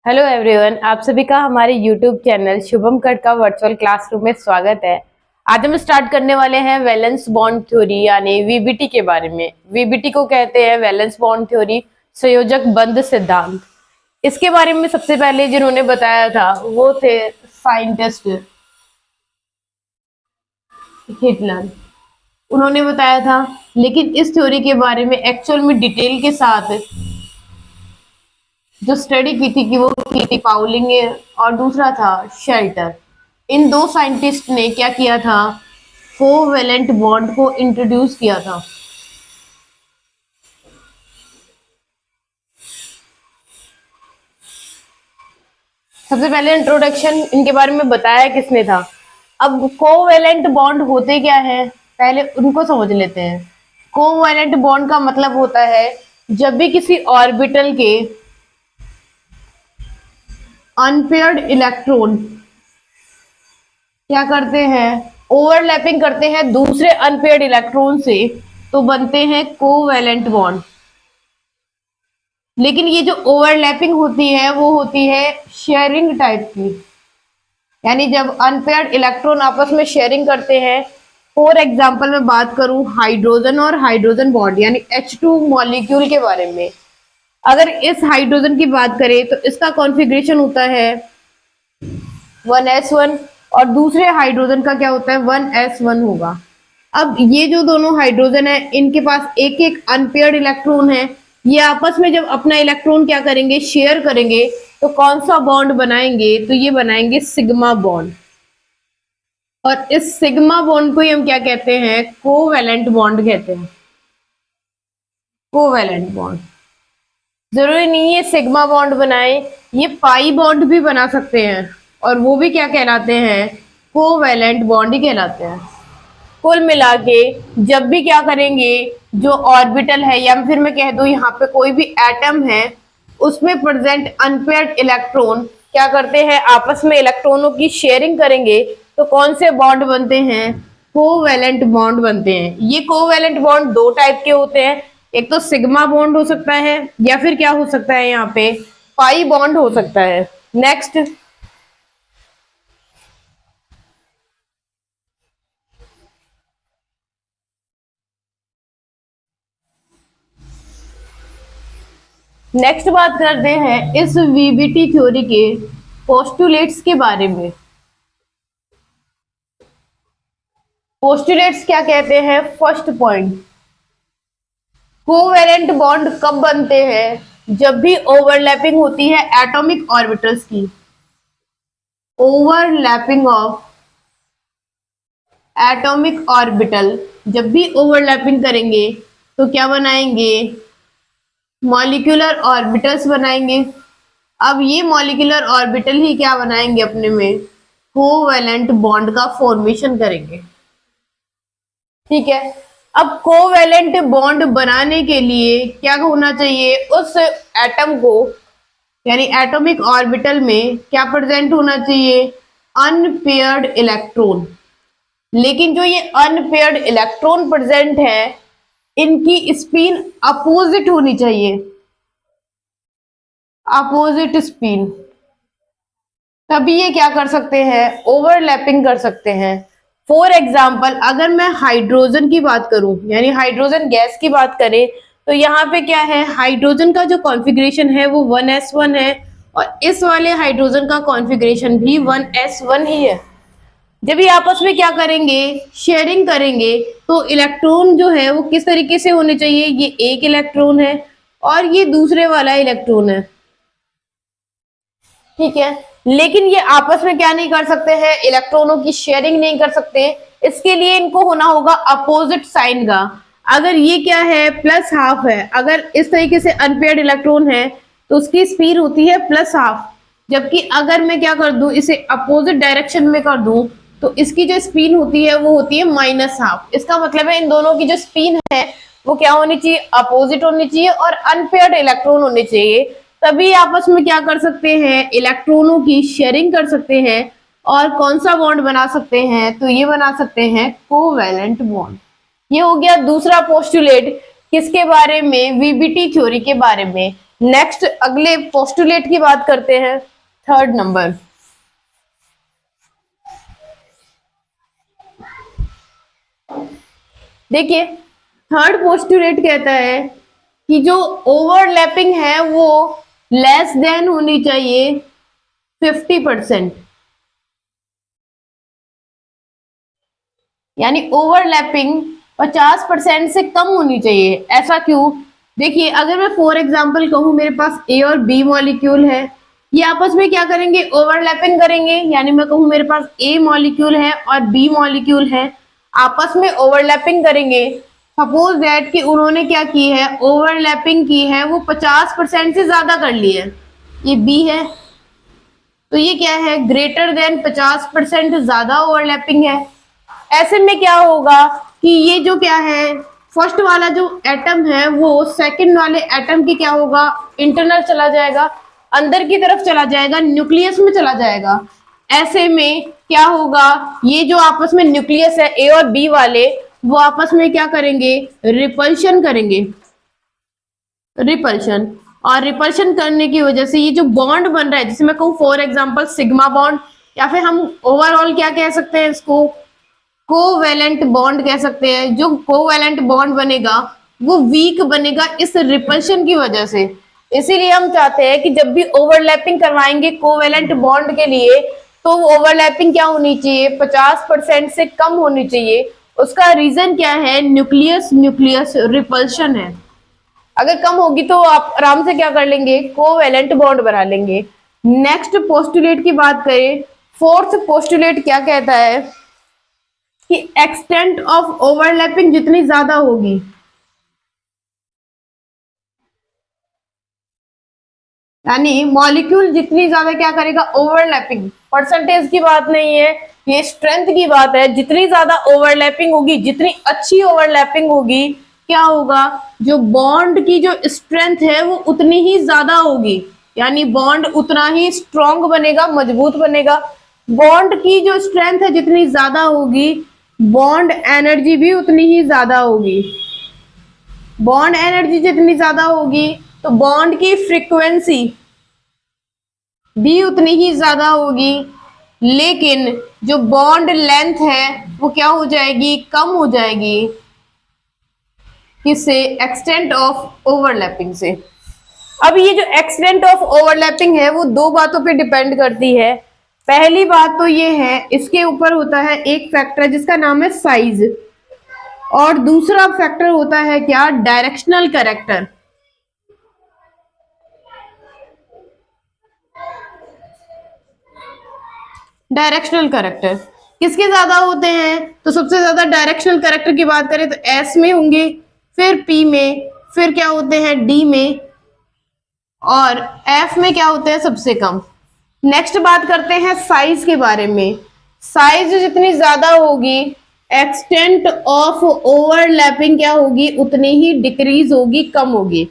Hello everyone, आप सभी का हमारे यूट्यूब चैनल शुभम कट का वर्चुअल क्लासरूम में स्वागत है। आज हम स्टार्ट करने वाले हैं वैलेंस बॉन्ड थ्योरी यानी वीबीटी के बारे में। वीबीटी को कहते हैं वैलेंस बॉन्ड थ्योरी, संयोजक बंध सिद्धांत। इसके बारे में सबसे पहले जिन्होंने बताया था वो थे साइंटिस्ट हिटलर। उन्होंने बताया था, लेकिन इस थ्योरी के बारे में एक्चुअल में डिटेल के साथ जो स्टडी की थी कि वो की थी पाउलिंग और दूसरा था शेल्टर। इन दो साइंटिस्ट ने क्या किया था, कोवेलेंट बॉन्ड को इंट्रोड्यूस किया था। सबसे पहले इंट्रोडक्शन इनके बारे में बताया किसने था। अब कोवेलेंट बॉन्ड होते क्या है, पहले उनको समझ लेते हैं। कोवेलेंट बॉन्ड का मतलब होता है जब भी किसी ऑर्बिटल के अनपेयर्ड इलेक्ट्रॉन क्या करते हैं, ओवरलैपिंग करते हैं दूसरे अनपेयर्ड इलेक्ट्रॉन से, तो बनते हैं कोवेलेंट बॉन्ड। लेकिन ये जो ओवरलैपिंग होती है वो होती है शेयरिंग टाइप की, यानी जब अनपेयर्ड इलेक्ट्रॉन आपस में शेयरिंग करते हैं। फॉर एग्जांपल मैं बात करूं हाइड्रोजन और हाइड्रोजन बॉन्ड यानी H2 मॉलिक्यूल के बारे में। अगर इस हाइड्रोजन की बात करें तो इसका कॉन्फ़िगरेशन होता है 1s1 और दूसरे हाइड्रोजन का क्या होता है 1s1 होगा। अब ये जो दोनों हाइड्रोजन है इनके पास एक एक अनपेयर्ड इलेक्ट्रॉन है। ये आपस में जब अपना इलेक्ट्रॉन क्या करेंगे, शेयर करेंगे, तो कौन सा बॉन्ड बनाएंगे, तो ये बनाएंगे सिग्मा बॉन्ड। और इस सिग्मा बॉन्ड को ही हम क्या कहते हैं, कोवेलेंट बॉन्ड कहते हैं। कोवेलेंट बॉन्ड जरूरी नहीं है सिग्मा बॉन्ड बनाए, ये पाई बॉन्ड भी बना सकते हैं और वो भी क्या कहलाते हैं, कोवेलेंट बॉन्ड ही कहलाते हैं। कुल मिला के जब भी क्या करेंगे, जो ऑर्बिटल है या फिर मैं कह दूं यहाँ पे कोई भी एटम है उसमें प्रेजेंट अनपेयर्ड इलेक्ट्रॉन क्या करते हैं, आपस में इलेक्ट्रॉनों की शेयरिंग करेंगे, तो कौन से बॉन्ड बनते हैं, कोवेलेंट बॉन्ड बनते हैं। ये कोवेलेंट बॉन्ड दो टाइप के होते हैं, एक तो सिग्मा बॉन्ड हो सकता है या फिर क्या हो सकता है, यहाँ पे पाई बॉन्ड हो सकता है। नेक्स्ट, बात करते हैं इस वीबीटी थ्योरी के पोस्टुलेट्स के बारे में। पोस्टुलेट्स क्या कहते हैं, फर्स्ट पॉइंट, कोवेलेंट बॉन्ड कब बनते हैं, जब भी ओवरलैपिंग होती है एटॉमिक ऑर्बिटल्स की। ओवरलैपिंग ऑफ एटॉमिक ऑर्बिटल, जब भी ओवरलैपिंग करेंगे तो क्या बनाएंगे, मॉलिक्यूलर ऑर्बिटल्स बनाएंगे। अब ये मॉलिक्यूलर ऑर्बिटल ही क्या बनाएंगे, अपने में कोवेलेंट बॉन्ड का फॉर्मेशन करेंगे। ठीक है, अब कोवेलेंट बॉन्ड बनाने के लिए क्या होना चाहिए, उस एटम को यानी एटॉमिक ऑर्बिटल में क्या प्रेजेंट होना चाहिए, अनपेयर्ड इलेक्ट्रॉन। लेकिन जो ये अनपेयर्ड इलेक्ट्रॉन प्रेजेंट है इनकी स्पिन अपोजिट होनी चाहिए, अपोजिट स्पिन, तभी ये क्या कर सकते हैं, ओवरलैपिंग कर सकते हैं। फॉर एग्जाम्पल अगर मैं हाइड्रोजन की बात करूं यानी हाइड्रोजन गैस की बात करें, तो यहाँ पे क्या है, हाइड्रोजन का जो कॉन्फ़िगरेशन है वो 1s1 है और इस वाले हाइड्रोजन का कॉन्फ़िगरेशन भी 1s1 ही है। जब ये आपस में क्या करेंगे, शेयरिंग करेंगे, तो इलेक्ट्रॉन जो है वो किस तरीके से होने चाहिए, ये एक इलेक्ट्रॉन है और ये दूसरे वाला इलेक्ट्रॉन है। ठीक है, लेकिन ये आपस में क्या नहीं कर सकते हैं, इलेक्ट्रॉनों की शेयरिंग नहीं कर सकते। इसके लिए इनको होना होगा अपोजिट साइन का। अगर ये क्या है, प्लस हाफ है, अगर इस तरीके से अनपेयर्ड इलेक्ट्रॉन है तो उसकी स्पीड होती है प्लस हाफ। जबकि अगर मैं क्या कर दूं, इसे अपोजिट डायरेक्शन में कर दूं, तो इसकी जो स्पिन होती है वो होती है माइनस हाफ। इसका मतलब है इन दोनों की जो स्पिन है वो क्या होनी चाहिए, अपोजिट होनी चाहिए और अनपेयर्ड इलेक्ट्रॉन होने चाहिए। तभी आपस में क्या कर सकते हैं, इलेक्ट्रॉनों की शेयरिंग कर सकते हैं और कौन सा बॉन्ड बना सकते हैं, तो ये बना सकते हैं कोवेलेंट बॉन्ड। ये हो गया दूसरा पोस्टुलेट, किसके बारे में, वीबीटी थ्योरी के बारे में। नेक्स्ट अगले पोस्टुलेट की बात करते हैं, थर्ड नंबर। देखिए थर्ड पोस्टुलेट कहता है कि जो ओवरलैपिंग है वो लेस देन होनी चाहिए 50%, यानी ओवरलैपिंग 50% से कम होनी चाहिए। ऐसा क्यों? देखिए अगर मैं फॉर एग्जांपल कहूं मेरे पास ए और बी मॉलिक्यूल है, ये आपस में क्या करेंगे? ओवरलैपिंग करेंगे। यानी मैं कहूं मेरे पास ए मॉलिक्यूल है और बी मॉलिक्यूल है, आपस में ओवरलैपिंग करेंगे। सपोज दैट कि उन्होंने क्या की है, ओवरलैपिंग की है, वो 50% से ज्यादा कर ली है। ये बी है तो ये क्या है, ग्रेटर देन 50% ज्यादा ओवरलैपिंग है। ऐसे में क्या होगा कि ये जो क्या है, फर्स्ट वाला जो एटम है वो सेकंड वाले एटम की क्या होगा, इंटरनल चला जाएगा, अंदर की तरफ चला जाएगा, न्यूक्लियस में चला जाएगा। ऐसे में क्या होगा, ये जो आपस में न्यूक्लियस है ए और बी वाले, वो आपस में क्या करेंगे, रिपल्शन करेंगे, रिपल्शन। और रिपल्शन करने की वजह से ये जो बॉन्ड बन रहा है, जिसे मैं कहूँ फॉर एग्जांपल सिग्मा बॉन्ड, या फिर हम ओवरऑल क्या कह सकते हैं इसको, कोवैलेंट बॉन्ड कह सकते हैं। जो कोवैलेंट बॉन्ड बनेगा वो वीक बनेगा इस रिपल्शन की वजह से। इसीलिए हम चाहते हैं कि जब भी ओवरलैपिंग करवाएंगे कोवैलेंट बॉन्ड के लिए, तो ओवरलैपिंग क्या होनी चाहिए, 50% से कम होनी चाहिए। उसका रीजन क्या है, न्यूक्लियस न्यूक्लियस रिपल्शन है। अगर कम होगी तो आप आराम से क्या कर लेंगे, कोवैलेंट बॉन्ड बना लेंगे। नेक्स्ट पोस्टुलेट की बात करें, फोर्थ पोस्टुलेट क्या कहता है कि एक्सटेंट ऑफ ओवरलैपिंग जितनी ज्यादा होगी, यानी मॉलिक्यूल जितनी ज्यादा क्या करेगा, ओवरलैपिंग, परसेंटेज की बात नहीं है, ये स्ट्रेंथ की बात है। जितनी ज्यादा ओवरलैपिंग होगी, जितनी अच्छी ओवरलैपिंग होगी, क्या होगा, जो बॉन्ड की जो स्ट्रेंथ है वो उतनी ही ज्यादा होगी, यानी बॉन्ड उतना ही स्ट्रॉन्ग बनेगा, मजबूत बनेगा। बॉन्ड की जो स्ट्रेंथ है जितनी ज्यादा होगी, बॉन्ड एनर्जी भी उतनी ही ज्यादा होगी। बॉन्ड एनर्जी जितनी ज्यादा होगी तो बॉन्ड की फ्रीक्वेंसी भी उतनी ही ज्यादा होगी, लेकिन जो बॉन्ड लेंथ है वो क्या हो जाएगी, कम हो जाएगी। किससे, एक्सटेंट ऑफ ओवरलैपिंग से। अब ये जो एक्सटेंट ऑफ ओवरलैपिंग है वो दो बातों पे डिपेंड करती है। पहली बात तो ये है, इसके ऊपर होता है एक फैक्टर जिसका नाम है साइज, और दूसरा फैक्टर होता है क्या, डायरेक्शनल कैरेक्टर। डायरेक्शनल कैरेक्टर किसके ज्यादा होते हैं, तो सबसे ज्यादा डायरेक्शनल कैरेक्टर की बात करें तो एस में होंगे, फिर पी में, फिर क्या होते हैं डी में, और एफ में क्या होते हैं सबसे कम। नेक्स्ट बात करते हैं साइज के बारे में। साइज जितनी ज्यादा होगी, एक्सटेंट ऑफ ओवरलैपिंग क्या होगी, उतनी ही डिक्रीज होगी, कम होगी।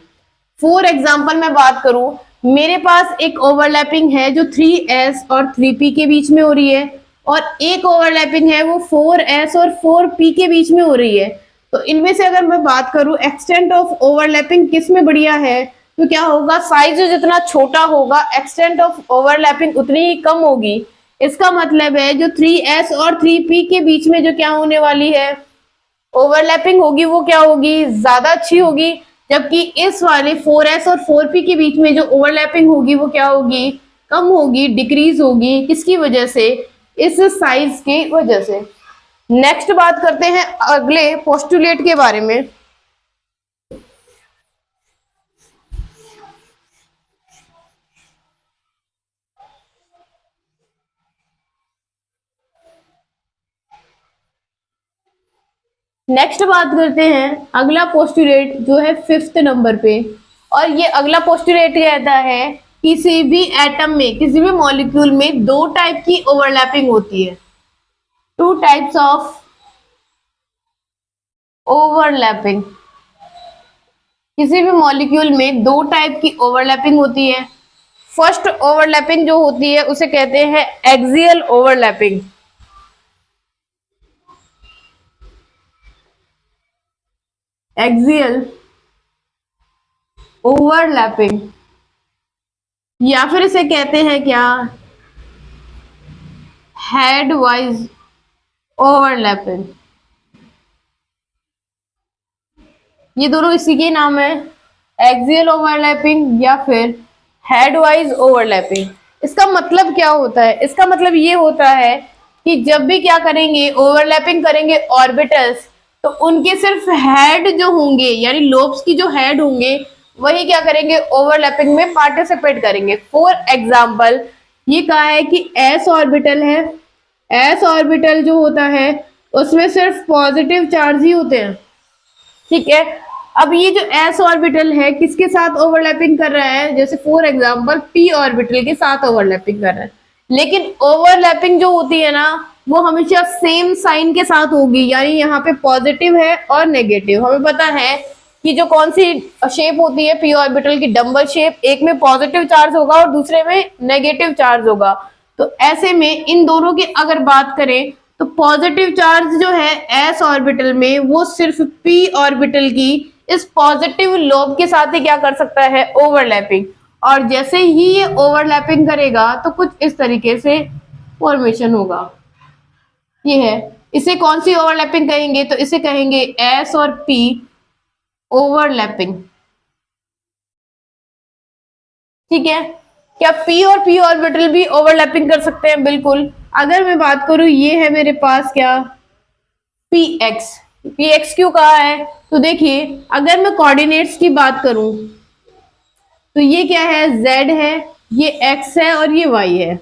फॉर एग्जाम्पल मैं बात करूं, मेरे पास एक ओवरलैपिंग है जो 3s और 3p के बीच में हो रही है, और एक ओवरलैपिंग है वो 4s और 4p के बीच में हो रही है। तो इनमें से अगर मैं बात करूं एक्सटेंट ऑफ ओवरलैपिंग किस में बढ़िया है, तो क्या होगा, साइज जितना छोटा होगा एक्सटेंट ऑफ ओवरलैपिंग उतनी ही कम होगी। इसका मतलब है जो 3s और 3p के बीच में जो क्या होने वाली है, ओवरलैपिंग होगी, वो क्या होगी, ज्यादा अच्छी होगी। जबकि इस वाले 4s और 4p के बीच में जो ओवरलैपिंग होगी वो क्या होगी, कम होगी, डिक्रीज होगी। किसकी वजह से, इस साइज की वजह से। नेक्स्ट बात करते हैं अगले पोस्टुलेट के बारे में। नेक्स्ट बात करते हैं अगला पोस्टुलेट जो है फिफ्थ नंबर पे, और ये अगला पोस्टुलेट कहता है किसी भी एटम में, किसी भी मॉलिक्यूल में दो टाइप की ओवरलैपिंग होती है, टू टाइप्स ऑफ ओवरलैपिंग। किसी भी मॉलिक्यूल में दो टाइप की ओवरलैपिंग होती है। फर्स्ट ओवरलैपिंग जो होती है उसे कहते हैं एक्सियल ओवरलैपिंग। एक्सियल ओवरलैपिंग या फिर इसे कहते हैं क्या, हेड वाइज ओवरलैपिंग। ये दोनों इसी के नाम है, एक्सियल ओवरलैपिंग या फिर हेड वाइज ओवरलैपिंग। इसका मतलब क्या होता है, इसका मतलब ये होता है कि जब भी क्या करेंगे, ओवरलैपिंग करेंगे ऑर्बिटल्स, तो उनके सिर्फ हेड जो होंगे, यानी लोब्स की जो हेड होंगे, वही क्या करेंगे, ओवरलैपिंग में पार्टिसिपेट करेंगे। फॉर एग्जाम्पल, ये कहा है कि एस ऑर्बिटल है, एस ऑर्बिटल जो होता है उसमें सिर्फ पॉजिटिव चार्ज ही होते हैं, ठीक है। अब ये जो एस ऑर्बिटल है किसके साथ ओवरलैपिंग कर रहा है, जैसे फॉर एग्जांपल पी ऑर्बिटल के साथ ओवरलैपिंग कर रहा है। लेकिन ओवरलैपिंग जो होती है ना, वो हमेशा सेम साइन के साथ होगी, यानी यहाँ पे पॉजिटिव है और नेगेटिव। हमें पता है कि जो कौन सी शेप होती है पी ऑर्बिटल की, डम्बल शेप, एक में पॉजिटिव चार्ज होगा और दूसरे में नेगेटिव चार्ज होगा। तो ऐसे में इन दोनों की अगर बात करें, तो पॉजिटिव चार्ज जो है एस ऑर्बिटल में, वो सिर्फ पी ऑर्बिटल की इस पॉजिटिव लोब के साथ ही क्या कर सकता है, ओवरलैपिंग। और जैसे ही ये ओवरलैपिंग करेगा तो कुछ इस तरीके से फॉर्मेशन होगा। ये है, इसे कौन सी ओवरलैपिंग कहेंगे, तो इसे कहेंगे एस और पी ओवरलैपिंग, ठीक है। क्या पी और पी ऑर्बिटल भी ओवरलैपिंग कर सकते हैं? बिल्कुल। अगर मैं बात करूं, ये है मेरे पास क्या, पी एक्स। पी एक्स क्यों कहा है, तो देखिए अगर मैं कोऑर्डिनेट्स की बात करूं, तो ये क्या है, z है, ये x है और ये y है।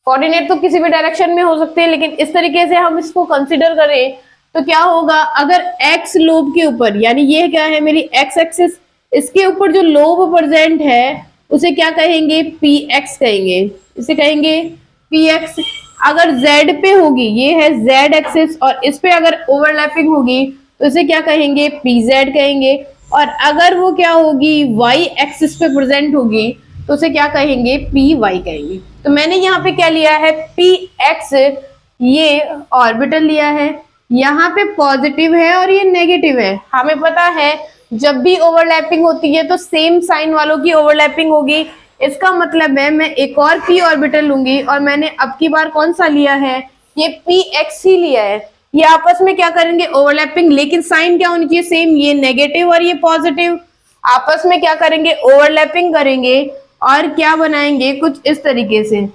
कोऑर्डिनेट तो किसी भी डायरेक्शन में हो सकते हैं, लेकिन इस तरीके से हम इसको कंसिडर करें तो क्या होगा, अगर x लोब के ऊपर, यानी ये क्या है मेरी x एक्सिस, इसके ऊपर जो लोब प्रेजेंट है उसे क्या कहेंगे, px कहेंगे, इसे कहेंगे px। अगर z पे होगी, ये है z एक्सिस, और इस पे अगर ओवरलैपिंग होगी तो इसे क्या कहेंगे, pz कहेंगे। और अगर वो क्या होगी, y एक्सिस पे प्रेजेंट होगी तो उसे क्या कहेंगे, py कहेंगे। तो मैंने यहाँ पे क्या लिया है, px, ये ऑर्बिटल लिया है, यहाँ पे पॉजिटिव है और ये नेगेटिव है। हमें पता है जब भी ओवरलैपिंग होती है तो सेम साइन वालों की ओवरलैपिंग होगी। इसका मतलब है मैं एक और p ऑर्बिटल लूंगी, और मैंने अब की बार कौन सा लिया है, ये px ही लिया है। ये आपस में क्या करेंगे, ओवरलैपिंग, लेकिन साइन क्या होनी चाहिए, सेम, ये नेगेटिव और ये पॉजिटिव। आपस में क्या करेंगे, ओवरलैपिंग करेंगे और क्या बनाएंगे, कुछ इस तरीके से।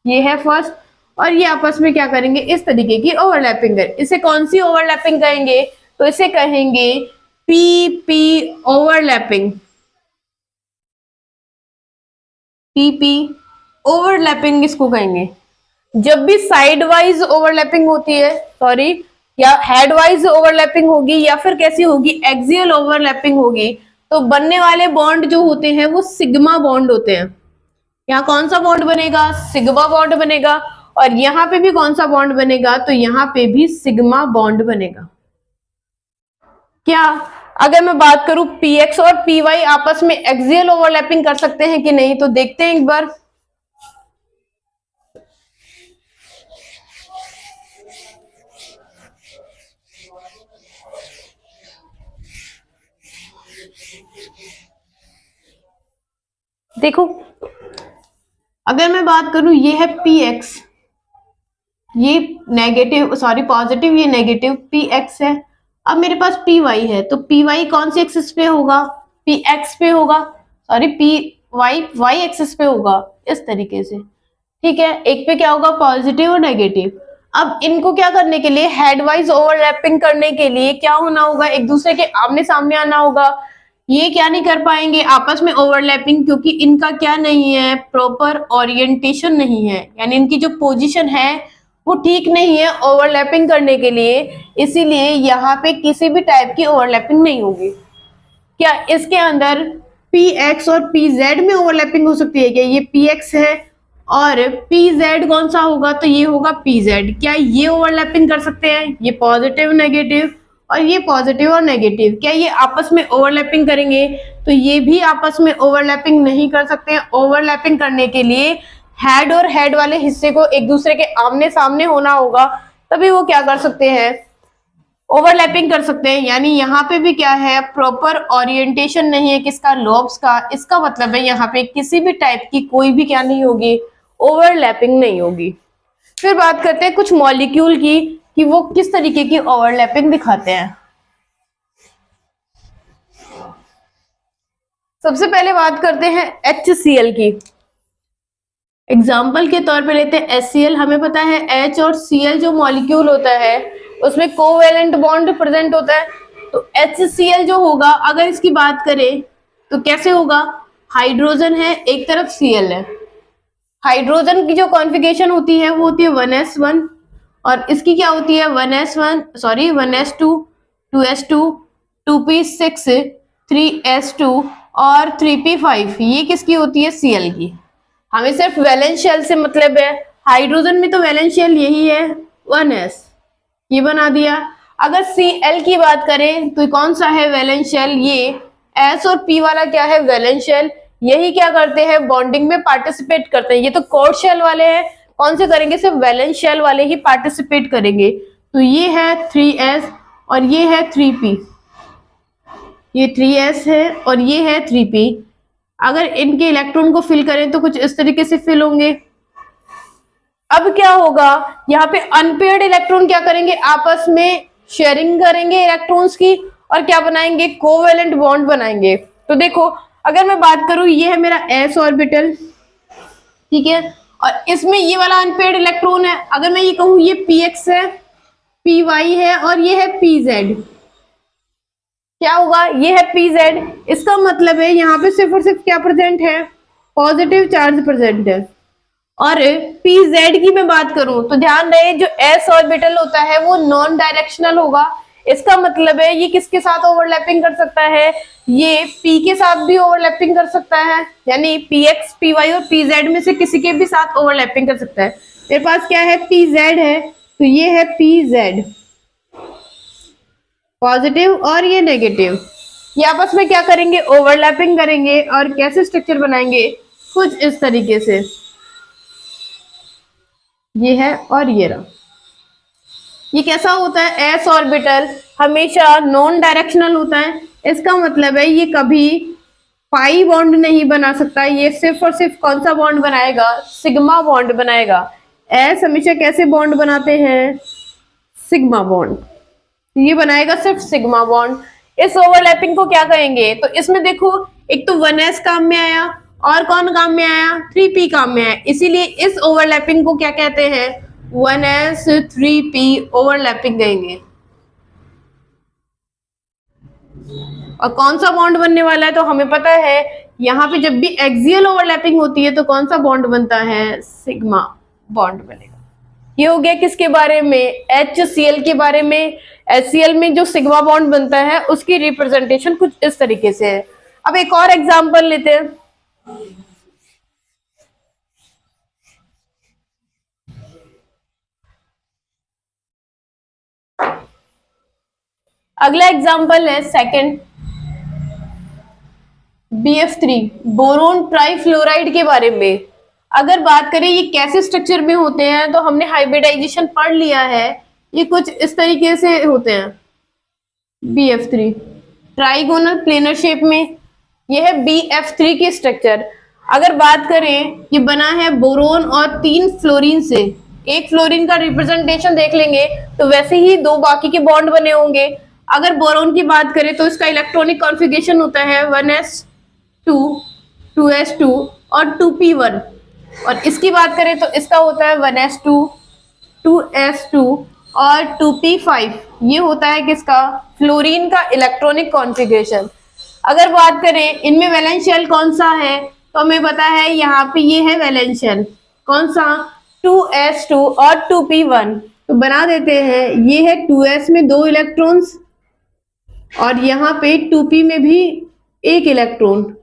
ये है फर्स्ट, और ये आपस में क्या करेंगे, इस तरीके की ओवरलैपिंग करें। इसे कौन सी ओवरलैपिंग कहेंगे, तो इसे कहेंगे P P overlapping. P P overlapping इसको कहेंगे। जब भी साइड वाइज ओवरलैपिंग होती है, सॉरी, या हेड वाइज ओवरलैपिंग होगी, या फिर कैसी होगी, एक्सियल ओवरलैपिंग होगी, तो बनने वाले बॉन्ड जो होते हैं वो सिग्मा बॉन्ड होते हैं। यहाँ कौन सा बॉन्ड बनेगा, सिग्मा बॉन्ड बनेगा। और यहाँ पे भी कौन सा बॉन्ड बनेगा, तो यहाँ पे भी सिग्मा बॉन्ड बनेगा। क्या अगर मैं बात करूं px और py आपस में एक्सियल ओवरलैपिंग कर सकते हैं कि नहीं, तो देखते हैं एक बार। देखो अगर मैं बात करूं, ये है px, ये नेगेटिव, सॉरी पॉजिटिव, ये नेगेटिव px है। अब मेरे पास py है, तो py कौन सी एक्सिस पे होगा, px पे होगा, सॉरी py y एक्सिस पे होगा, इस तरीके से, ठीक है। एक पे क्या होगा, पॉजिटिव और नेगेटिव। अब इनको क्या करने के लिए, हेडवाइज ओवरलैपिंग करने के लिए क्या होना होगा, एक दूसरे के आमने सामने आना होगा। ये क्या नहीं कर पाएंगे आपस में ओवरलैपिंग, क्योंकि इनका क्या नहीं है, प्रॉपर ओरिएंटेशन नहीं है, यानी इनकी जो पोजीशन है वो ठीक नहीं है ओवरलैपिंग करने के लिए। इसीलिए यहाँ पे किसी भी टाइप की ओवरलैपिंग नहीं होगी। क्या इसके अंदर px और pz में ओवरलैपिंग हो सकती है क्या, ये px है और pz कौन सा होगा, तो ये होगा pz। क्या ये ओवरलैपिंग कर सकते हैं, ये पॉजिटिव नेगेटिव और ये पॉजिटिव और नेगेटिव, क्या ये आपस में ओवरलैपिंग करेंगे, तो ये भी आपस में ओवरलैपिंग नहीं कर सकते हैं। ओवरलैपिंग करने के लिए हेड और हेड वाले हिस्से को एक दूसरे के आमने सामने होना होगा, तभी वो क्या कर सकते हैं, ओवरलैपिंग कर सकते हैं, यानी यहाँ पे भी क्या है, प्रॉपर ओरिएंटेशन नहीं है किसका, लोब्स का। इसका मतलब है यहाँ पे किसी भी टाइप की कोई भी क्या नहीं होगी, ओवरलैपिंग नहीं होगी। फिर बात करते हैं कुछ मॉलिक्यूल की कि वो किस तरीके की ओवरलैपिंग दिखाते हैं। सबसे पहले बात करते हैं HCl की। एग्जाम्पल के तौर पे लेते हैं HCl। हमें पता है H और Cl जो मॉलिक्यूल होता है उसमें कोवेलेंट बॉन्ड प्रेजेंट होता है। तो HCl जो होगा, अगर इसकी बात करें तो कैसे होगा, हाइड्रोजन है एक तरफ, Cl है। हाइड्रोजन की जो कॉन्फ़िगरेशन होती है वो होती है 1s1 और इसकी क्या होती है 1s2, 2s2, 2p6, 3s2 और 3p5। ये किसकी होती है, Cl की। हमें सिर्फ वैलेंस शेल से मतलब है, हाइड्रोजन में तो वैलेंस शेल यही है 1s, ये बना दिया। अगर Cl की बात करें तो कौन सा है वैलेंस शेल, ये S और P वाला क्या है, वैलेंस शेल। यही क्या करते हैं, बॉन्डिंग में पार्टिसिपेट करते हैं। ये तो कोर शेल वाले हैं, कौन से करेंगे, सिर्फ वैलेंस शेल वाले ही पार्टिसिपेट करेंगे। तो ये है 3s और ये है 3p, ये 3s है और ये है 3p। अगर इनके इलेक्ट्रॉन को फिल करें तो कुछ इस तरीके से फिल होंगे। अब क्या होगा, यहाँ पे अनपेयर्ड इलेक्ट्रॉन क्या करेंगे, आपस में शेयरिंग करेंगे इलेक्ट्रॉन्स की और क्या बनाएंगे, कोवेलेंट बॉन्ड बनाएंगे। तो देखो, अगर मैं बात करूं, ये है मेरा s ऑर्बिटल, ठीक है, और इसमें ये वाला अनपेयर्ड इलेक्ट्रॉन है। अगर मैं ये कहूं ये px है, py है और ये है pz, क्या होगा, ये है pz। इसका मतलब है यहाँ पे सिर्फ और सिर्फ क्या प्रेजेंट है, पॉजिटिव चार्ज प्रेजेंट है। और pz की मैं बात करूं तो ध्यान रहे, जो s ऑर्बिटल होता है वो नॉन डायरेक्शनल होगा। इसका मतलब है ये किसके साथ ओवरलैपिंग कर सकता है, ये p के साथ भी ओवरलैपिंग कर सकता है, यानी px, py और pz में से किसी के भी साथ ओवरलैपिंग कर सकता है। मेरे पास क्या है, pz है, तो ये है pz पॉजिटिव और ये नेगेटिव। ये आपस में क्या करेंगे, ओवरलैपिंग करेंगे और कैसे स्ट्रक्चर बनाएंगे, कुछ इस तरीके से। ये है और ये रहा। ये कैसा होता है, s ऑर्बिटल हमेशा नॉन डायरेक्शनल होता है। इसका मतलब है ये कभी पाई बॉन्ड नहीं बना सकता, ये सिर्फ और सिर्फ कौन सा बॉन्ड बनाएगा, सिग्मा बॉन्ड बनाएगा। s हमेशा कैसे बॉन्ड बनाते हैं, सिग्मा बॉन्ड, ये बनाएगा सिर्फ सिग्मा बॉन्ड। इस ओवरलैपिंग को क्या कहेंगे, तो इसमें देखो, एक तो 1s काम में आया और कौन काम में आया, 3p काम में आया, इसीलिए इस ओवरलैपिंग को क्या कहते हैं, 1s 3p ओवरलैपिंग कहेंगे। और कौन सा बॉन्ड बनने वाला है, तो हमें पता है यहाँ पे जब भी एक्सियल ओवरलैपिंग होती है तो कौन सा बॉन्ड बनता है, सिग्मा बॉन्ड बनेगा। ये हो गया किसके बारे में, HCl के बारे में। HCl में जो सिग्मा बॉन्ड बनता है उसकी रिप्रेजेंटेशन कुछ इस तरीके से है। अब एक और एग्जांपल लेते हैं। अगला एग्जांपल है सेकंड, BF3 बोरोन ट्राइफ्लोराइड के बारे में। अगर बात करें ये कैसे स्ट्रक्चर में होते हैं, तो हमने हाइब्रिडाइजेशन पढ़ लिया है। ये कुछ इस तरीके से होते हैं, BF3 ट्राइगोनल प्लेनर शेप में, ये है BF3 की स्ट्रक्चर। अगर बात करें, ये बना है बोरोन और 3 फ्लोरीन से। एक फ्लोरीन का रिप्रेजेंटेशन देख लेंगे तो वैसे ही 2 बाकी के बॉन्ड बने होंगे। अगर बोरोन की बात करें तो इसका इलेक्ट्रॉनिक कॉन्फ़िगरेशन होता है 1s2, 2s2 और 2p1। और इसकी बात करें तो इसका होता है 1s2, 2s2 और 2p5। ये होता है किसका, फ्लोरीन का इलेक्ट्रॉनिक कॉन्फ़िगरेशन। अगर बात करें इनमें वैलेंस शेल कौन सा है, तो हमें पता है यहाँ पे ये है वैलेंस शेल, कौन सा, 2s2 और 2p1। तो बना देते हैं, ये है 2s में 2 इलेक्ट्रॉन्स और यहाँ पे 2p में भी 1 इलेक्ट्रॉन,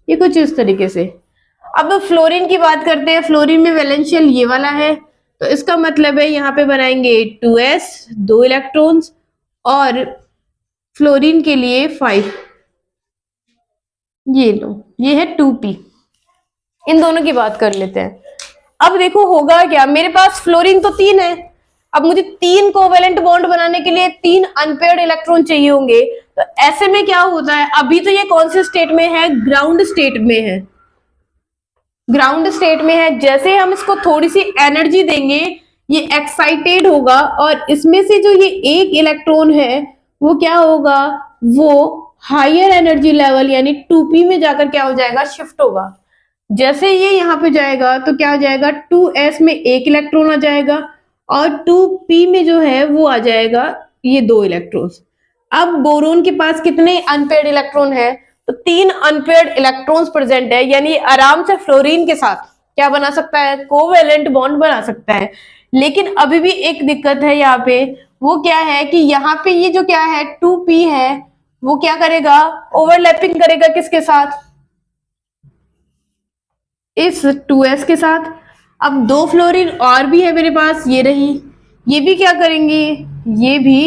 ये कुछ इस तरीके से। अब फ्लोरीन की बात करते हैं। फ्लोरीन में वैलेंस शेल ये वाला है, तो इसका मतलब है यहाँ पे बनाएंगे 2s 2 इलेक्ट्रॉन्स और फ्लोरीन के लिए 5। ये लो, ये है 2p। इन दोनों की बात कर लेते हैं। अब देखो होगा क्या, मेरे पास फ्लोरीन तो 3 है। अब मुझे 3 कोवेलेंट बॉन्ड बनाने के लिए 3 अनपेयर्ड इलेक्ट्रॉन चाहिए होंगे। तो ऐसे में क्या होता है, अभी तो ये कौन से स्टेट में है, ग्राउंड स्टेट में है, ग्राउंड स्टेट में है। जैसे हम इसको थोड़ी सी एनर्जी देंगे ये एक्साइटेड होगा और इसमें से जो ये एक इलेक्ट्रॉन है वो क्या होगा, वो हायर एनर्जी लेवल यानी 2p में जाकर क्या हो जाएगा, शिफ्ट होगा। जैसे ये यहाँ पे जाएगा तो क्या हो जाएगा, 2s में एक इलेक्ट्रॉन आ जाएगा और 2p में जो है वो आ जाएगा ये 2 इलेक्ट्रॉन्स। अब बोरोन के पास कितने अनपेयर्ड इलेक्ट्रॉन है, तो 3 अनपेयर्ड इलेक्ट्रॉन्स प्रेजेंट है, यानी आराम से फ्लोरीन के साथ क्या बना सकता है, कोवेलेंट बॉन्ड बना सकता है। लेकिन अभी भी एक दिक्कत है यहाँ पे, वो क्या है कि यहाँ पे ये जो क्या है 2p है वो क्या करेगा, ओवरलैपिंग करेगा किसके साथ, इस 2s के साथ। अब 2 फ्लोरीन और भी है मेरे पास, ये रही, ये भी क्या करेंगे, ये भी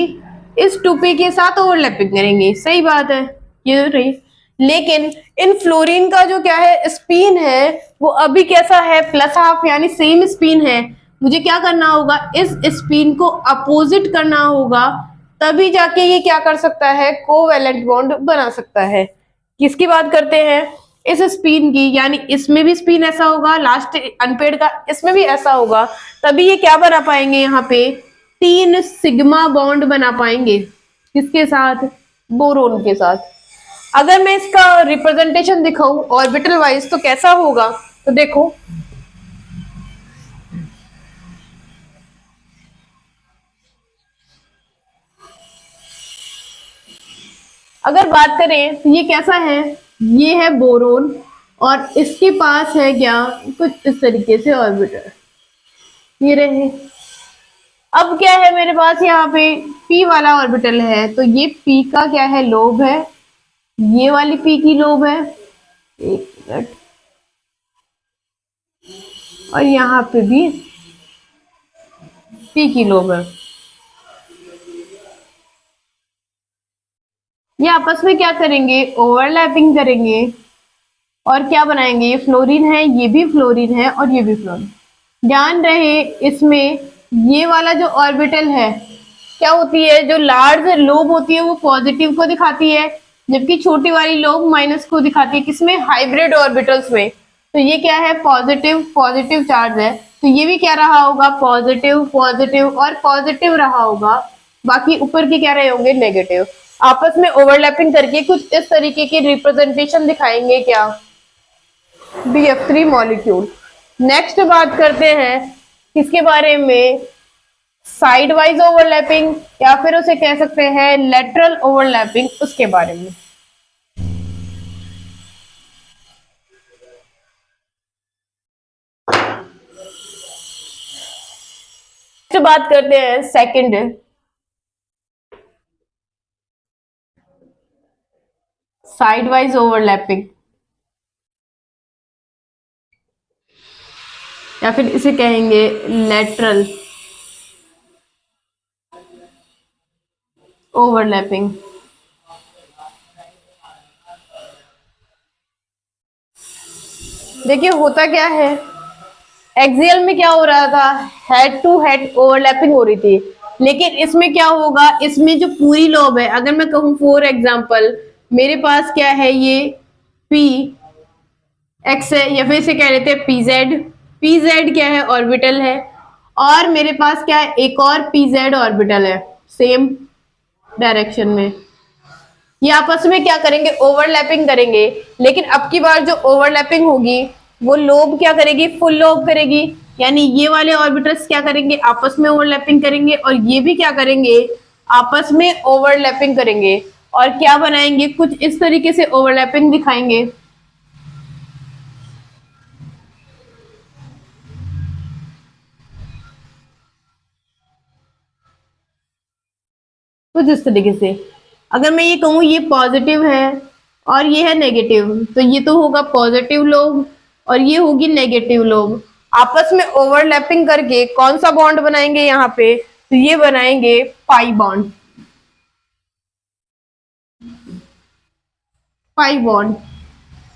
इस 2p के साथ ओवरलैपिंग करेंगे, सही बात है, ये रही। लेकिन इन फ्लोरीन का जो क्या है स्पिन है वो अभी कैसा है, प्लस हाफ यानी सेम स्पिन है। मुझे क्या करना होगा, इस स्पिन को अपोजिट करना होगा, तभी जाके ये क्या कर सकता है, कोवेलेंट बॉन्ड बना सकता है। किसकी बात करते हैं, इस स्पिन की, यानी इसमें भी स्पिन ऐसा होगा, लास्ट अनपेड का इसमें भी ऐसा होगा, तभी ये क्या बना पाएंगे, यहाँ पे 3 सिग्मा बॉन्ड बना पाएंगे, किसके साथ, बोरोन के साथ। अगर मैं इसका रिप्रेजेंटेशन दिखाऊं ऑर्बिटल वाइज तो कैसा होगा, तो देखो अगर बात करें तो ये कैसा है, ये है बोरोन और इसके पास है क्या, कुछ इस तरीके से ऑर्बिटल, ये रहे। अब क्या है मेरे पास यहाँ पे p वाला ऑर्बिटल है, तो ये p का क्या है, लोब है, ये वाली p की लोब है, एक मिनट, और यहाँ पे भी p की लोब है। ये आपस में क्या करेंगे, ओवरलैपिंग करेंगे और क्या बनाएंगे, ये फ्लोरीन है, ये भी फ्लोरीन है और ये भी फ्लोरीन। ध्यान रहे इसमें ये वाला जो ऑर्बिटल है क्या होती है, जो लार्ज लोब होती है वो पॉजिटिव को दिखाती है, जबकि छोटी वाली लोब माइनस को दिखाती है, किसमें, हाइब्रिड ऑर्बिटल्स में। तो ये क्या है, पॉजिटिव पॉजिटिव चार्ज है, तो ये भी क्या रहा होगा, पॉजिटिव पॉजिटिव और पॉजिटिव रहा होगा, बाकी ऊपर के क्या रहे होंगे, नेगेटिव। आपस में ओवरलैपिंग करके कुछ इस तरीके की रिप्रेजेंटेशन दिखाएंगे क्या, BF3 मॉलिक्यूल। नेक्स्ट बात करते हैं किसके बारे में, साइड वाइज ओवरलैपिंग या फिर उसे कह सकते हैं लेटरल ओवरलैपिंग, उसके बारे में। नेक्स्ट बात करते हैं सेकंड, साइड वाइज ओवरलैपिंग या फिर इसे कहेंगे लेटरल ओवरलैपिंग। देखिए होता क्या है, एक्सियल में क्या हो रहा था, हेड टू हेड ओवरलैपिंग हो रही थी, लेकिन इसमें क्या होगा, इसमें जो पूरी लोब है, अगर मैं कहूं फॉर एग्जांपल मेरे पास क्या है, ये पी एक्स है या फिर इसे कह लेते हैं पी जेड क्या है, ऑर्बिटल है, और मेरे पास क्या है, एक और पी जेड ऑर्बिटल है सेम डायरेक्शन में। ये आपस में क्या करेंगे, ओवरलैपिंग करेंगे, लेकिन अब की बार जो ओवरलैपिंग होगी वो लोब क्या करेगी, फुल लोब करेगी, यानी ये वाले ऑर्बिटल्स क्या करेंगे, आपस में ओवरलैपिंग करेंगे और ये भी क्या करेंगे, आपस में ओवरलैपिंग करेंगे और क्या बनाएंगे, कुछ इस तरीके से ओवरलैपिंग दिखाएंगे। कुछ इस तरीके से, अगर मैं ये कहूँ ये पॉजिटिव है और ये है नेगेटिव, तो ये तो होगा पॉजिटिव लोब और ये होगी नेगेटिव लोब, आपस में ओवरलैपिंग करके कौन सा बॉन्ड बनाएंगे यहाँ पे, तो ये बनाएंगे पाई बॉन्ड, पाई बॉन्ड।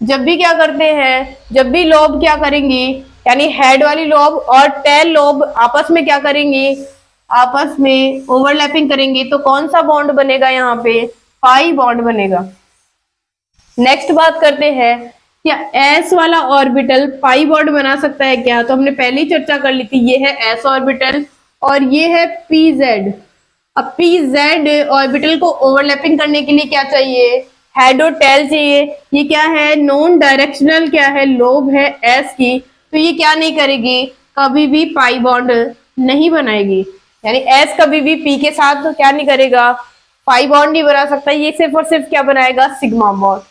जब भी क्या करते हैं, जब भी लोब क्या करेंगी, यानी हेड वाली लोब और टेल लोब आपस में क्या करेंगी, आपस में ओवरलैपिंग करेंगे तो कौन सा बॉन्ड बनेगा, यहाँ पे पाई बॉन्ड बनेगा। नेक्स्ट बात करते हैं, क्या एस वाला ऑर्बिटल पाई बॉन्ड बना सकता है क्या? तो हमने पहले ही चर्चा कर ली थी, ये है एस ऑर्बिटल और ये है पी जेड। अब पी जेड ऑर्बिटल को ओवरलैपिंग करने के लिए क्या चाहिए, हेड और टेल चाहिए। ये क्या है, नॉन डायरेक्शनल क्या है, लोब है एस की, तो ये क्या नहीं करेगी, कभी भी पाई बॉन्ड नहीं बनाएगी। यानी एस कभी भी पी के साथ तो क्या नहीं करेगा, पाई बॉन्ड नहीं बना सकता, ये सिर्फ और सिर्फ क्या बनाएगा, सिग्मा बॉन्ड।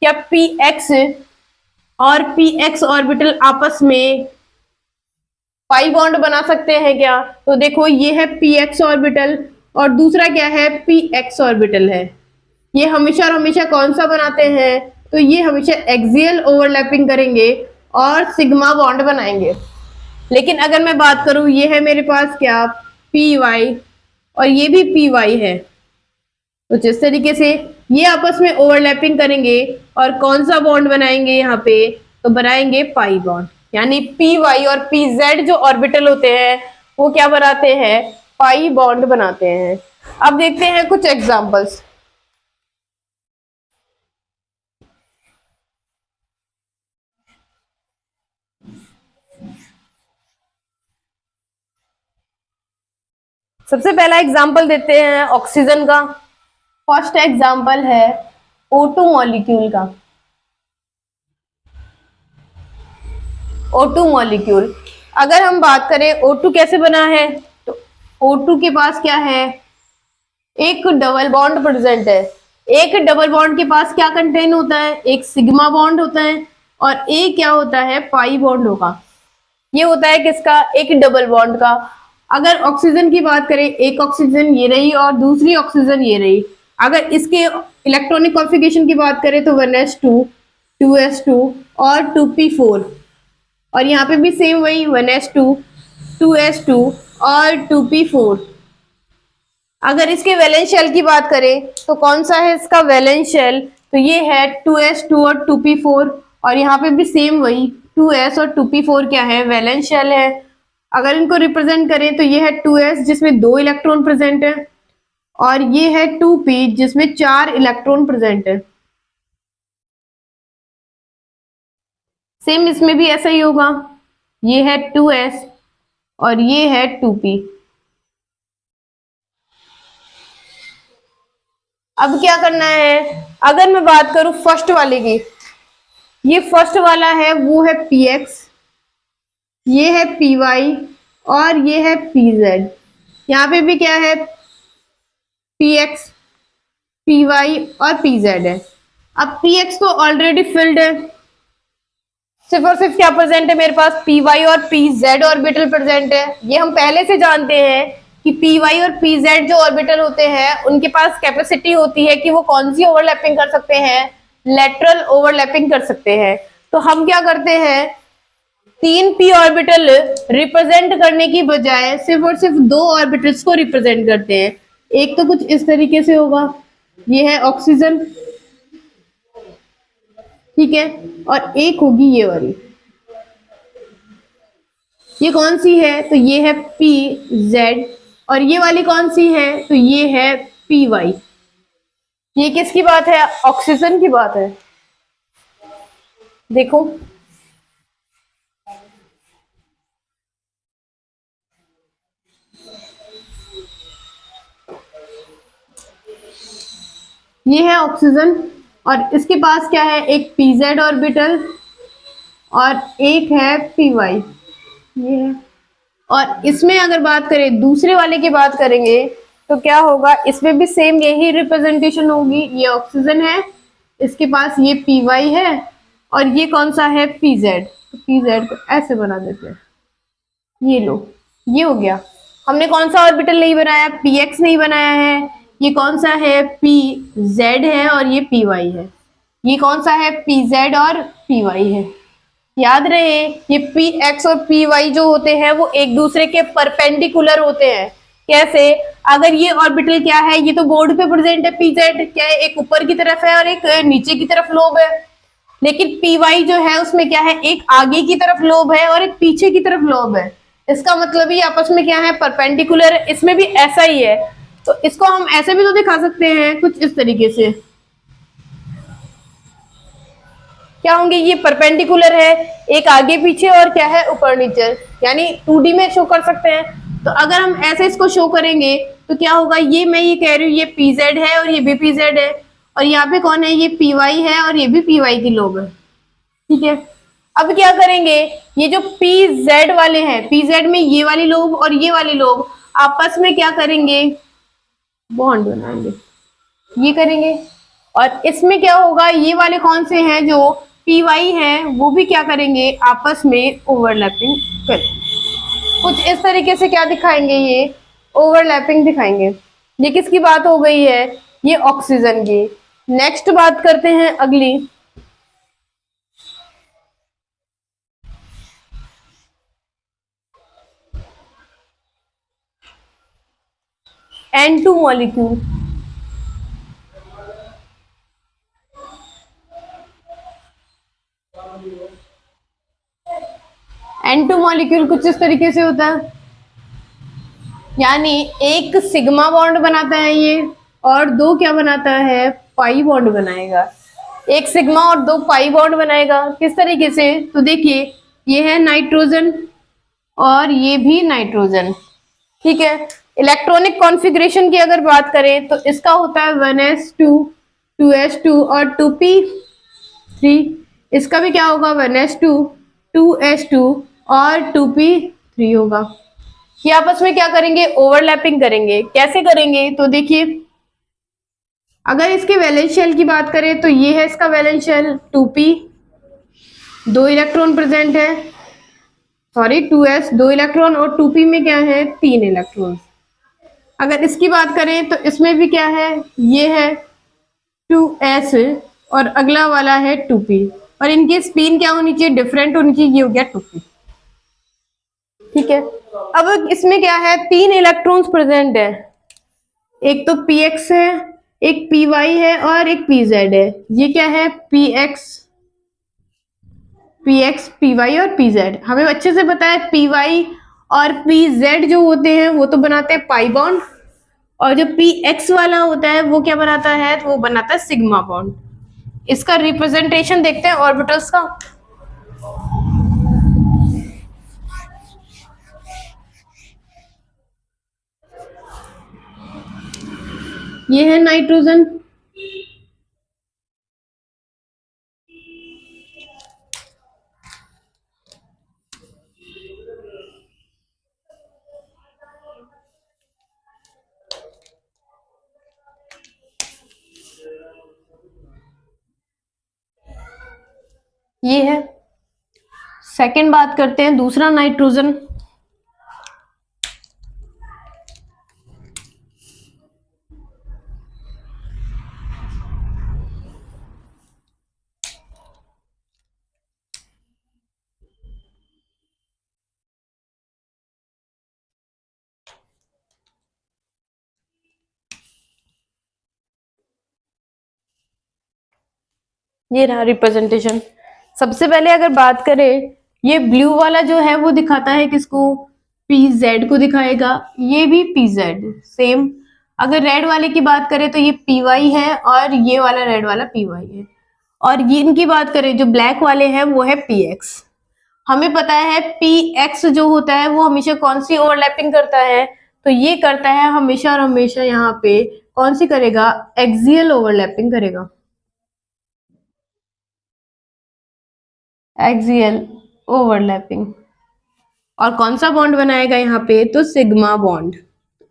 क्या पी एक्स और पी एक्स ऑर्बिटल आपस में पाई बॉन्ड बना सकते हैं क्या? तो देखो ये है पी एक्स ऑर्बिटल और दूसरा क्या है, पी एक्स ऑर्बिटल है। ये हमेशा और हमेशा कौन सा बनाते हैं, तो ये हमेशा एक्सियल ओवरलैपिंग करेंगे और सिग्मा बॉन्ड बनाएंगे। लेकिन अगर मैं बात करूं, ये है मेरे पास क्या, पी वाई और ये भी पी वाई है, तो जिस तरीके से ये आपस में ओवरलैपिंग करेंगे और कौन सा बॉन्ड बनाएंगे यहाँ पे, तो बनाएंगे पाई बॉन्ड। यानी पी वाई और पी जेड जो ऑर्बिटल होते हैं वो क्या बनाते हैं, पाई बॉन्ड बनाते हैं। अब देखते हैं कुछ एग्जांपल्स। सबसे पहला एग्जांपल देते हैं ऑक्सीजन का। फर्स्ट एग्जांपल है O2 मॉलिक्यूल का। O2 मॉलिक्यूल, अगर हम बात करें O2 कैसे बना है, तो O2 के पास क्या है, एक डबल बॉन्ड प्रेजेंट है। एक डबल बॉन्ड के पास क्या कंटेन होता है, एक सिग्मा बॉन्ड होता है और एक क्या होता है, पाई बॉन्ड होगा। ये होता है किसका, एक डबल बॉन्ड का। अगर ऑक्सीजन की बात करें, एक ऑक्सीजन ये रही और दूसरी ऑक्सीजन ये रही। अगर इसके इलेक्ट्रॉनिक कॉन्फ़िगरेशन की बात करें तो 1s2 2s2 और 2p4 और यहाँ पे भी सेम वही 1s2 2s2 और 2p4। अगर इसके वैलेंस शेल की बात करें तो कौन सा है इसका वैलेंस शेल, तो ये है 2s2 और 2p4 और यहाँ पे भी सेम वही 2s और 2p4 क्या है, वैलेंस शेल है। अगर इनको रिप्रेजेंट करें तो ये है 2s जिसमें 2 इलेक्ट्रॉन प्रेजेंट है और ये है 2p जिसमें 4 इलेक्ट्रॉन प्रेजेंट है। सेम इसमें भी ऐसा ही होगा, ये है 2s और ये है 2p। अब क्या करना है, अगर मैं बात करूं फर्स्ट वाले की, ये फर्स्ट वाला है वो है px, ये है py और ये है pz। यहाँ पे भी क्या है, px py और pz है। अब px तो ऑलरेडी फिल्ड है, सिर्फ और सिर्फ क्या प्रेजेंट है मेरे पास, py और pz ऑर्बिटल प्रेजेंट है। ये हम पहले से जानते हैं कि py और pz जो ऑर्बिटल होते हैं उनके पास कैपेसिटी होती है कि वो कौन सी ओवरलैपिंग कर सकते हैं, लेटरल ओवरलैपिंग कर सकते हैं। तो हम क्या करते हैं, 3 p ऑर्बिटल रिप्रेजेंट करने की बजाय सिर्फ और सिर्फ 2 ऑर्बिटल्स को रिप्रेजेंट करते हैं। एक तो कुछ इस तरीके से होगा, ये है ऑक्सीजन, ठीक है, और एक होगी ये वाली, ये कौन सी है, तो ये है पी जेड और ये वाली कौन सी है, तो ये है पी वाई। ये किसकी बात है, ऑक्सीजन की बात है। देखो ये है ऑक्सीजन और इसके पास क्या है, एक पीजेड ऑर्बिटल और एक है पी वाई, ये है। और इसमें अगर बात करें दूसरे वाले की बात करेंगे तो क्या होगा, इसमें भी सेम यही रिप्रेजेंटेशन होगी। ये ऑक्सीजन है, इसके पास ये पी वाई है और ये कौन सा है, पीजेड। तो पीजेड को ऐसे बना देते हैं, ये लो, ये हो गया। हमने कौन सा ऑर्बिटल नहीं बनाया, पी एक्स नहीं बनाया है। ये कौन सा है, पी जेड है और ये पी वाई है। ये कौन सा है, पी जेड और पी वाई है। याद रहे ये पी एक्स और पी वाई जो होते हैं वो एक दूसरे के परपेंडिकुलर होते हैं। कैसे, अगर ये ऑर्बिटल क्या है, ये तो बोर्ड पे प्रेजेंट है, पी जेड क्या है, एक ऊपर की तरफ है और एक नीचे की तरफ लोब है। लेकिन पी वाई जो है उसमें क्या है, एक आगे की तरफ लोब है और एक पीछे की तरफ लोब है। इसका मतलब ये आपस में क्या है, परपेंडिकुलर है। इसमें भी ऐसा ही है, तो इसको हम ऐसे भी तो दिखा सकते हैं कुछ इस तरीके से। क्या होंगे, ये परपेंडिकुलर है, एक आगे पीछे और क्या है, ऊपर नीचे, यानी 2D में शो कर सकते हैं। तो अगर हम ऐसे इसको शो करेंगे तो क्या होगा, ये मैं ये कह रही हूँ, ये PZ है और ये भी PZ है, और यहाँ पे कौन है, ये PY है और ये भी PY की लोग है। ठीक है, अब क्या करेंगे, ये जो PZ वाले हैं, PZ में ये वाले लोग और ये वाले लोग आपस में क्या करेंगे, बॉन्ड बनाएंगे, ये करेंगे। और इसमें क्या होगा, ये वाले कौन से हैं, जो PY हैं, वो भी क्या करेंगे, आपस में ओवरलैपिंग करेंगे। कुछ इस तरीके से क्या दिखाएंगे, ये ओवरलैपिंग दिखाएंगे। ये किसकी बात हो गई है, ये ऑक्सीजन की। नेक्स्ट बात करते हैं अगली, N2 मॉलिक्यूल। N2 मॉलिक्यूल कुछ इस तरीके से होता है, यानी एक सिग्मा बॉन्ड बनाता है ये, और दो क्या बनाता है, पाई बॉन्ड बनाएगा। एक सिग्मा और दो पाई बॉन्ड बनाएगा, किस तरीके से, तो देखिए ये है नाइट्रोजन और ये भी नाइट्रोजन। ठीक है, इलेक्ट्रॉनिक कॉन्फ़िगरेशन की अगर बात करें तो इसका होता है 1s2 2s2 और 2p3। इसका भी क्या होगा, 1s2 2s2 और 2p3 होगा। ये आपस में क्या करेंगे, ओवरलैपिंग करेंगे। कैसे करेंगे, तो देखिए अगर इसके वैलेंस शेल की बात करें तो ये है इसका valence shell 2p, 2 electron present है, सॉरी 2s 2 इलेक्ट्रॉन, और 2p में क्या है, 3 इलेक्ट्रॉन। अगर इसकी बात करें तो इसमें भी क्या है, ये है 2s और अगला वाला है 2p, और इनकी स्पिन क्या होनी चाहिए, डिफरेंट होनी चाहिए, ये हो गया 2p। ठीक है, अब इसमें क्या है, 3 इलेक्ट्रॉन्स प्रेजेंट है, एक तो px है, एक py है और एक pz है। ये क्या है, px py और pz। हमें अच्छे से पता है py और pz जो होते हैं वो तो बनाते हैं पाई बॉन्ड, और जो px वाला होता है वो क्या बनाता है, तो वो बनाता है सिग्मा बॉन्ड। इसका रिप्रेजेंटेशन देखते हैं ऑर्बिटल्स का। ये है नाइट्रोजन, ये है। सेकंड बात करते हैं दूसरा नाइट्रोजन, ये रहा रिप्रेजेंटेशन। सबसे पहले अगर बात करें, ये ब्लू वाला जो है वो दिखाता है किसको, PZ को दिखाएगा, ये भी PZ सेम। अगर रेड वाले की बात करें तो ये PY है और ये वाला रेड वाला PY है, और ये इनकी बात करें जो ब्लैक वाले हैं वो है PX। हमें पता है PX जो होता है वो हमेशा कौन सी ओवरलैपिंग करता है, तो ये करता है हमेशा और हमेशा यहाँ पे कौन सी करेगा, एक्सियल ओवरलैपिंग करेगा, एक्सियल ओवरलैपिंग। और कौन सा बॉन्ड बनाएगा यहाँ पे, तो सिग्मा बॉन्ड।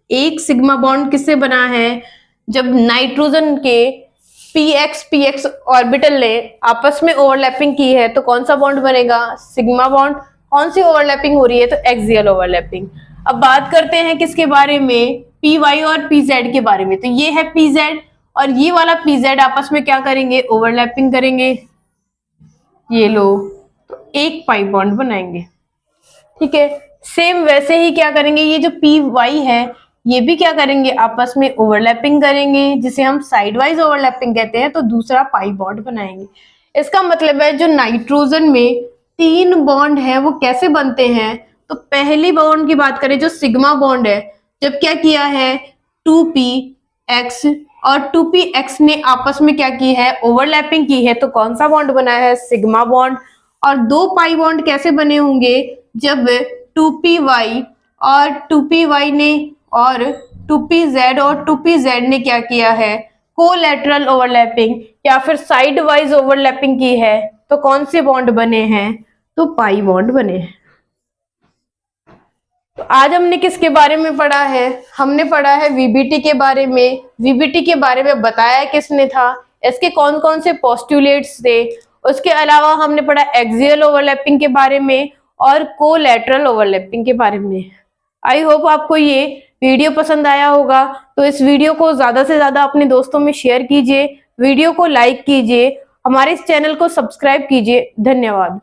एक सिग्मा बॉन्ड किससे बना है, जब नाइट्रोजन के px ऑर्बिटल ने आपस में ओवरलैपिंग की है तो कौन सा बॉन्ड बनेगा, सिग्मा बॉन्ड। कौन सी ओवरलैपिंग हो रही है, तो एक्सियल ओवरलैपिंग। अब बात करते हैं किसके बारे में, py और pz के बारे में। तो ये है pz और ये वाला pz आपस में क्या करेंगे, ओवरलैपिंग करेंगे, ये लो, तो एक पाई बॉन्ड बनाएंगे। ठीक है, सेम वैसे ही क्या करेंगे, ये जो PY है ये भी क्या करेंगे, आपस में ओवरलैपिंग करेंगे, जिसे हम साइड वाइज ओवरलैपिंग कहते हैं, तो दूसरा पाई बॉन्ड बनाएंगे। इसका मतलब है जो नाइट्रोजन में 3 बॉन्ड है वो कैसे बनते हैं, तो पहली बॉन्ड की बात करें जो सिग्मा बॉन्ड है, जब क्या किया है 2px और 2px ने आपस में क्या की है ओवरलैपिंग की है, तो कौन सा बॉन्ड बना है सिग्मा बॉन्ड। और दो पाई बॉन्ड कैसे बने होंगे जब 2py और 2py ने और 2pz और 2pz ने क्या किया है कोलैटरल ओवरलैपिंग या फिर साइड वाइज ओवरलैपिंग की है, तो कौन से बॉन्ड बने हैं तो पाई बॉन्ड बने हैं। तो आज हमने किसके बारे में पढ़ा है, हमने पढ़ा है वीबीटी के बारे में। वीबीटी के बारे में बताया किसने था, इसके कौन कौन से पोस्टुलेट्स थे। उसके अलावा हमने पढ़ा एक्सियल ओवरलैपिंग के बारे में और कोलैटरल ओवरलैपिंग के बारे में। आई होप आपको ये वीडियो पसंद आया होगा, तो इस वीडियो को ज्यादा से ज्यादा अपने दोस्तों में शेयर कीजिए, वीडियो को लाइक कीजिए, हमारे इस चैनल को सब्सक्राइब कीजिए। धन्यवाद।